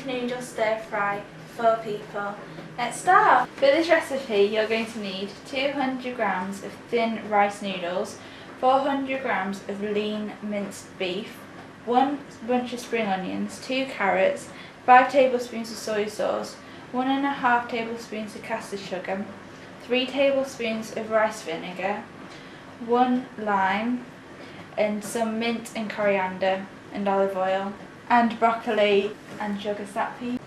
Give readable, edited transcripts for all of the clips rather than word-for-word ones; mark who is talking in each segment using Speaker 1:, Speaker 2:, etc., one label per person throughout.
Speaker 1: beef noodle stir fry for 4 people. Let's start! For this recipe you're going to need 200 grams of thin rice noodles, 400 grams of lean minced beef, 1 bunch of spring onions, 2 carrots, 5 tablespoons of soy sauce, 1½ tablespoons of caster sugar, 3 tablespoons of rice vinegar, 1 lime, and some mint and coriander and olive oil, and broccoli and sugar snap peas.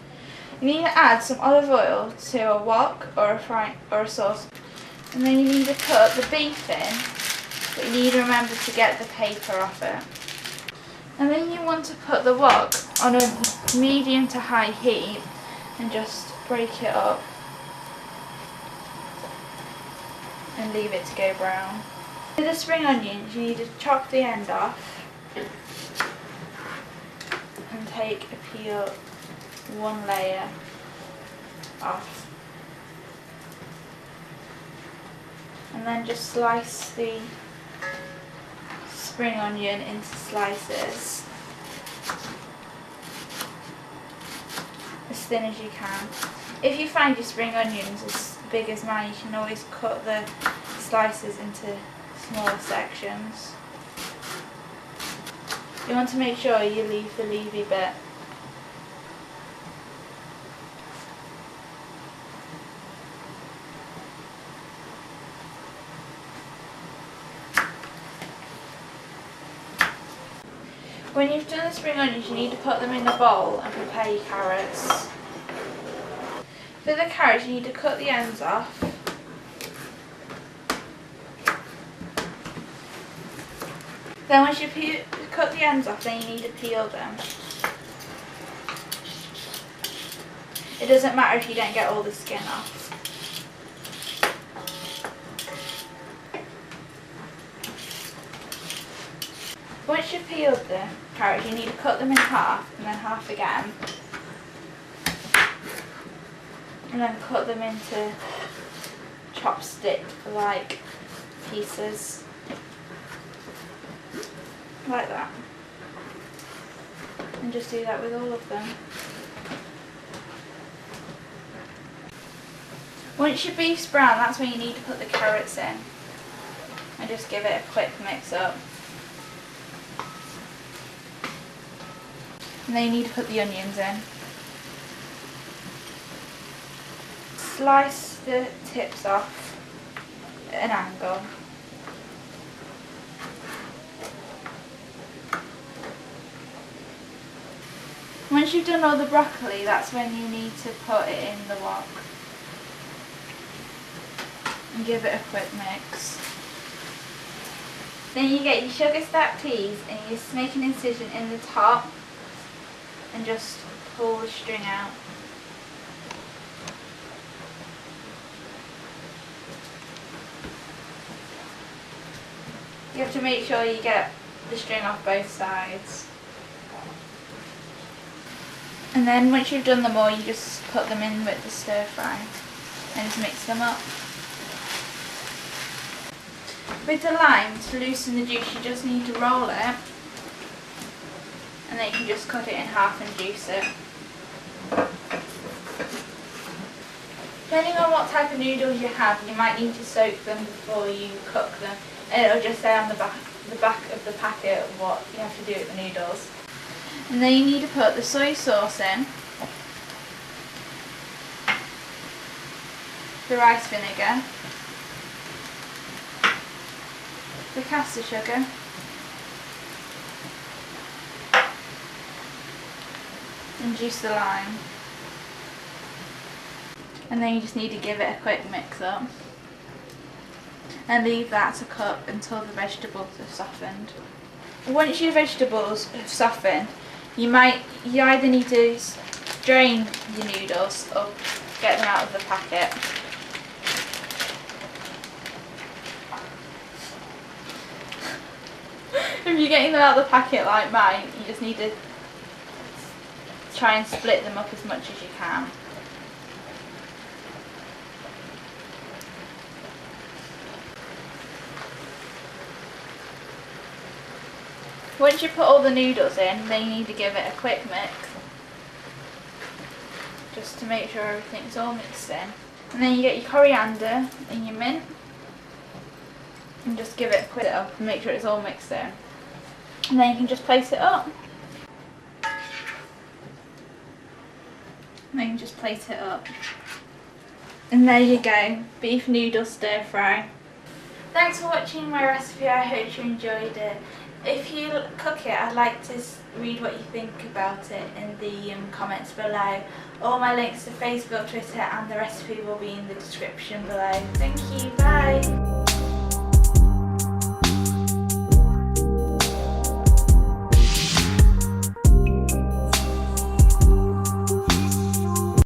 Speaker 1: You need to add some olive oil to a wok or a sauce, and then you need to put the beef in, but you need to remember to get the paper off it. And then you want to put the wok on a medium to high heat and just break it up and leave it to go brown. For the spring onions you need to chop the end off and take a peel 1 layer off, and then just slice the spring onion into slices as thin as you can. If you find your spring onions as big as mine, you can always cut the slices into smaller sections. You want to make sure you leave the leafy bit. When you've done the spring onions, you need to put them in a bowl and prepare your carrots. For the carrots, you need to cut the ends off. Then once you cut the ends off, then you need to peel them. It doesn't matter if you don't get all the skin off. Once you've peeled the carrots, you need to cut them in half, and then half again. And then cut them into chopstick-like pieces. Like that. And just do that with all of them. Once your beef's brown, that's when you need to put the carrots in. And just give it a quick mix up. And then you need to put the onions in. Slice the tips off at an angle. Once you've done all the broccoli, that's when you need to put it in the wok and give it a quick mix. Then you get your sugar snap peas and you just make an incision in the top and just pull the string out. You have to make sure you get the string off both sides. And then once you've done them all, you just put them in with the stir fry and just mix them up. With the lime, to loosen the juice, you just need to roll it, and then you can just cut it in half and juice it. Depending on what type of noodles you have, you might need to soak them before you cook them, and it'll just say on the back of the packet what you have to do with the noodles. And then you need to put the soy sauce in, the rice vinegar, the caster sugar, and juice the lime. And then you just need to give it a quick mix up and leave that to cook until the vegetables have softened. Once your vegetables have softened, you either need to drain your noodles or get them out of the packet. If you're getting them out of the packet like mine, you just need to try and split them up as much as you can. Once you put all the noodles in, then you need to give it a quick mix. just to make sure everything's all mixed in. And then you get your coriander and your mint and just give it a quick up and make sure it's all mixed in. And then you can just place it up. And then you can just plate it up. And there you go, beef noodle stir fry. Thanks for watching my recipe, I hope you enjoyed it. If you cook it, I'd like to read what you think about it in the comments below. All my links to Facebook, Twitter and the recipe will be in the description below. Thank you, bye!